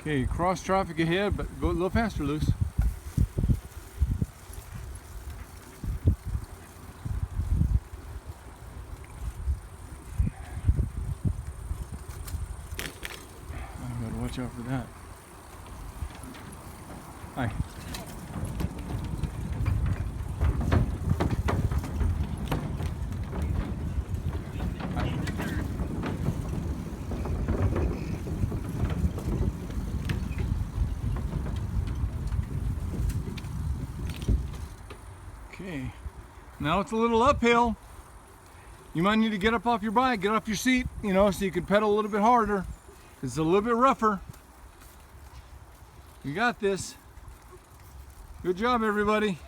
Okay, cross traffic ahead, but go a little faster, Luce. I gotta watch out for that. Hi. Okay, now it's a little uphill. You might need to get up off your bike, get off your seat, you know, so you can pedal a little bit harder. It's a little bit rougher. You got this. Good job, everybody.